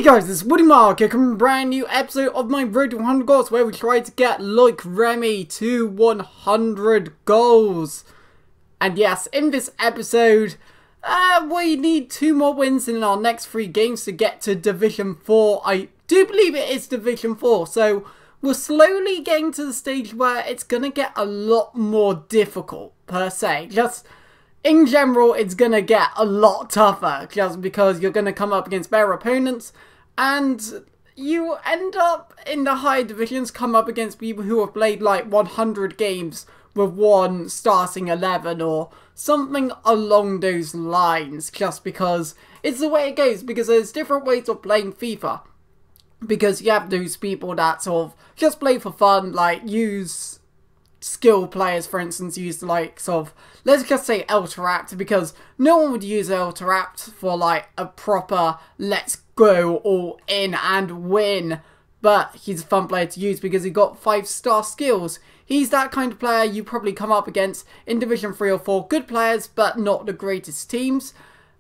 guys, this is Woody Mark here, coming with a brand new episode of my Road to 100 Goals, where we try to get Loic Remy to 100 goals. And yes, in this episode, we need 2 more wins in our next 3 games to get to Division 4. I do believe it is Division 4, so we're slowly getting to the stage where it's going to get a lot more difficult, per se. Just in general, it's going to get a lot tougher, just because you're going to come up against better opponents, and you end up in the higher divisions, come up against people who have played like 100 games with one starting 11 or something along those lines, just because it's the way it goes, because there's different ways of playing FIFA. Because you have those people that sort of just play for fun, like use skill players, for instance, use like sort of, let's just say Elterapt, because no one would use Elterapt for like a proper let's go all in and win, but he's a fun player to use because he got 5-star skills. He's that kind of player you probably come up against in Division 3 or 4, good players but not the greatest teams.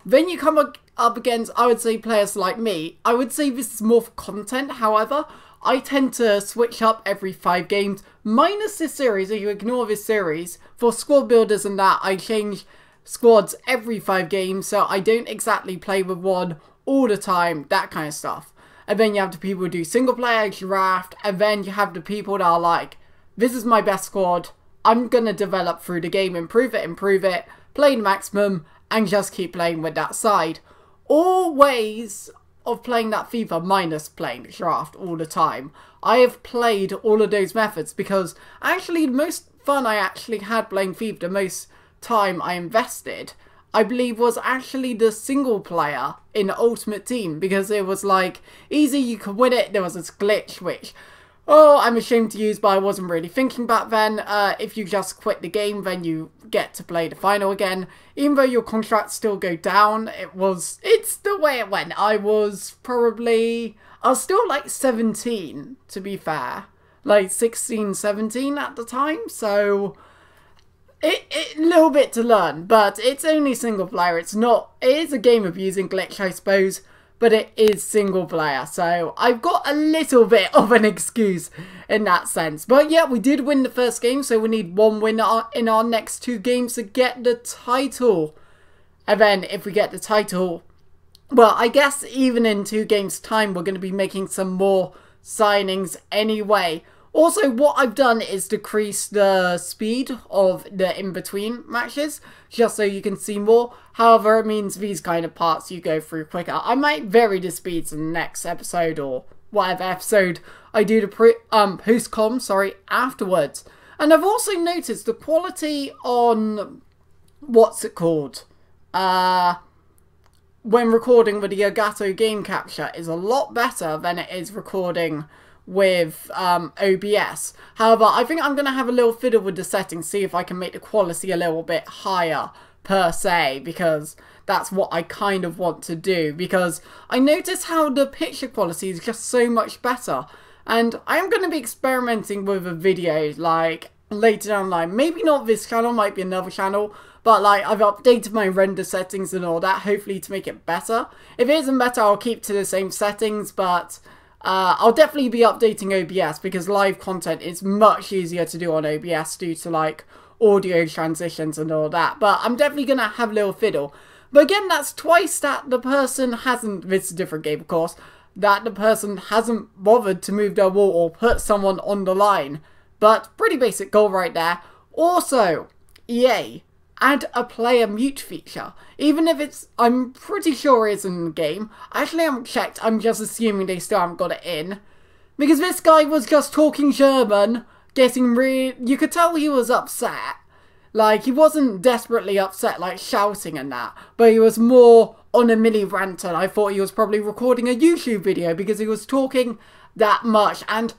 Then you come up against, I would say, players like me. I would say this is more for content, however. I tend to switch up every 5 games, minus this series, if you ignore this series. For squad builders and that, I change squads every 5 games, so I don't exactly play with one all the time, that kind of stuff. And then you have the people who do single player, draft, and then you have the people that are like, this is my best squad, I'm gonna develop through the game, improve it, play the maximum, and just keep playing with that side. All ways of playing that FIFA minus playing the draft all the time. I have played all of those methods because actually the most fun I actually had playing FIFA, the most time I invested, I believe was actually the single player in Ultimate Team, because it was like easy, you could win it. There was this glitch which, oh, I'm ashamed to use, but I wasn't really thinking back then. If you just quit the game, then you get to play the final again. Even though your contracts still go down, it's the way it went. I was still like 17, to be fair. Like 16, 17 at the time, so it a little bit to learn, but it's only single player. It is a game abusing glitch, I suppose, but it is single player, so I've got a little bit of an excuse in that sense. But yeah, we did win the first game, so we need 1 win in our next 2 games to get the title. And then if we get the title, well, I guess even in 2 games time, we're going to be making some more signings anyway. Also, what I've done is decrease the speed of the in-between matches, just so you can see more. However, it means these kind of parts you go through quicker. I might vary the speeds in the next episode, or whatever episode I do the post-com, afterwards. And I've also noticed the quality on, what's it called? When recording with the Elgato Game Capture is a lot better than it is recording with OBS. However, I think I'm going to have a little fiddle with the settings, see if I can make the quality a little bit higher per se, because that's what I kind of want to do, because I notice how the picture quality is just so much better, and I am going to be experimenting with a video like later down the line. Maybe not this channel, might be another channel, but like I've updated my render settings and all that, hopefully to make it better. If it isn't better, I'll keep to the same settings, but I'll definitely be updating OBS, because live content is much easier to do on OBS due to like audio transitions and all that. But I'm definitely going to have a little fiddle. But again, that's twice that the person hasn't, this is a different game of course, that the person hasn't bothered to move their wall or put someone on the line. But pretty basic goal right there. Also, EA, add a player mute feature. Even if it's, I'm pretty sure it's in the game. I actually haven't checked, I'm just assuming they still haven't got it in. Because this guy was just talking German, getting you could tell he was upset. Like, he wasn't desperately upset, like shouting and that, but he was more on a mini rant, and I thought he was probably recording a YouTube video because he was talking that much. And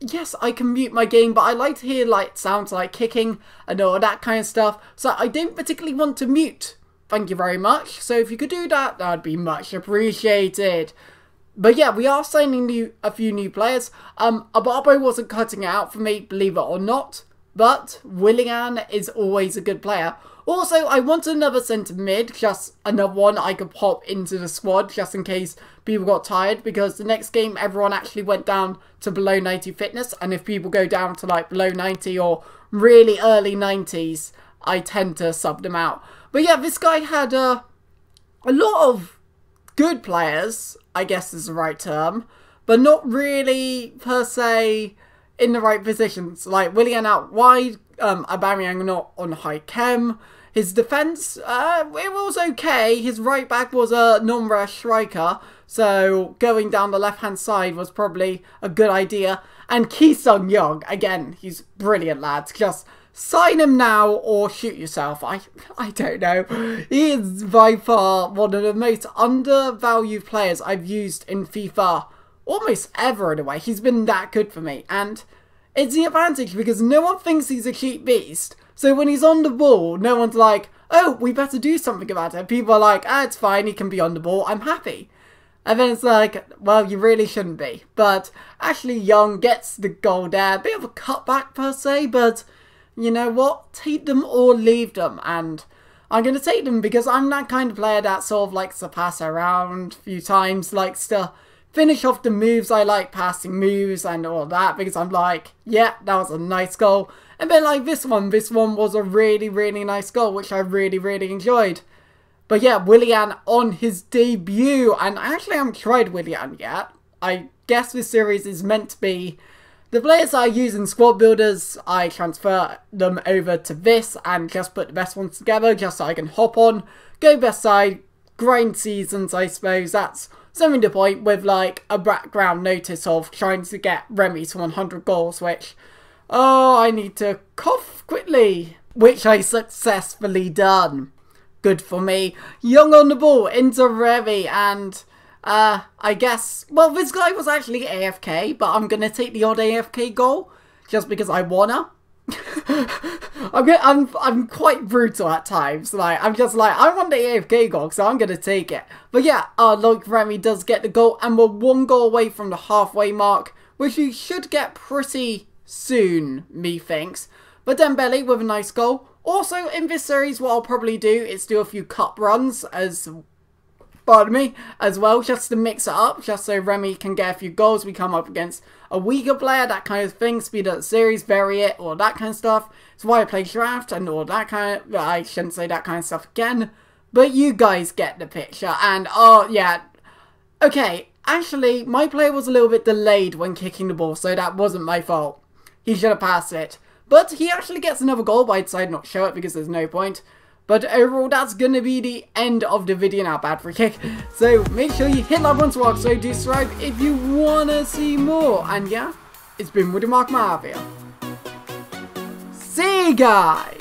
yes, I can mute my game, but I like to hear like sounds like kicking and all that kind of stuff, so I don't particularly want to mute. Thank you very much. So if you could do that, that would be much appreciated. But yeah, we are signing a few new players. Ababo wasn't cutting it out for me, believe it or not, but Willian is always a good player. Also, I want another centre mid, just another one I could pop into the squad just in case people got tired, because the next game everyone actually went down to below 90 fitness, and if people go down to like below 90 or really early 90s, I tend to sub them out. But yeah, this guy had a lot of good players, I guess is the right term, but not really per se in the right positions. Like Willian out wide, Aubameyang not on high chem. His defence, it was okay. His right back was a non-rush striker, so going down the left-hand side was probably a good idea. And Ki Sung-young, again, he's brilliant, lads. Just sign him now or shoot yourself. I don't know. He is by far one of the most undervalued players I've used in FIFA almost ever in a way. He's been that good for me, and it's the advantage because no one thinks he's a cheap beast. So when he's on the ball, no one's like, oh, we better do something about it. People are like, ah, it's fine, he can be on the ball, I'm happy. And then it's like, well, you really shouldn't be. But Ashley Young gets the goal there. A bit of a cutback per se, but you know what? Take them or leave them. And I'm going to take them because I'm that kind of player that sort of likes to pass around a few times, likes to finish off the moves. I like passing moves and all that because I'm like, yeah, that was a nice goal. And then like this one was a really, really nice goal, which I really, really enjoyed. But yeah, Willian on his debut, and I actually haven't tried Willian yet. I guess this series is meant to be the players I use in squad builders, I transfer them over to this and just put the best ones together just so I can hop on, go best side, grind seasons, I suppose. That's something to point with like a background notice of trying to get Remy to 100 goals, which, oh, I need to cough quickly, which I successfully done. Good for me. Young on the ball into Remy, and I guess, well, this guy was actually AFK, but I'm going to take the odd AFK goal just because I wanna. I'm quite brutal at times. Like, I'm just like, I want the AFK goal, so I'm going to take it. But yeah, Loic Remy does get the goal, and we're one goal away from the halfway mark, which we should get pretty soon, methinks. But Dembele with a nice goal. Also, in this series, what I'll probably do is do a few cup runs as well, just to mix it up, just so Remy can get a few goals. We come up against a weaker player, that kind of thing, speed up the series, vary it, all that kind of stuff. It's why I play draft and all that kind of, I shouldn't say that kind of stuff again, but you guys get the picture. And, oh, yeah, okay, actually, my player was a little bit delayed when kicking the ball, so that wasn't my fault. He should have passed it. But he actually gets another goal, but I decided not to show it because there's no point. But overall, that's going to be the end of the video now, bad free kick. So make sure you hit like once more, so do subscribe if you want to see more. And yeah, it's been Woody Mark Marvia. See you guys!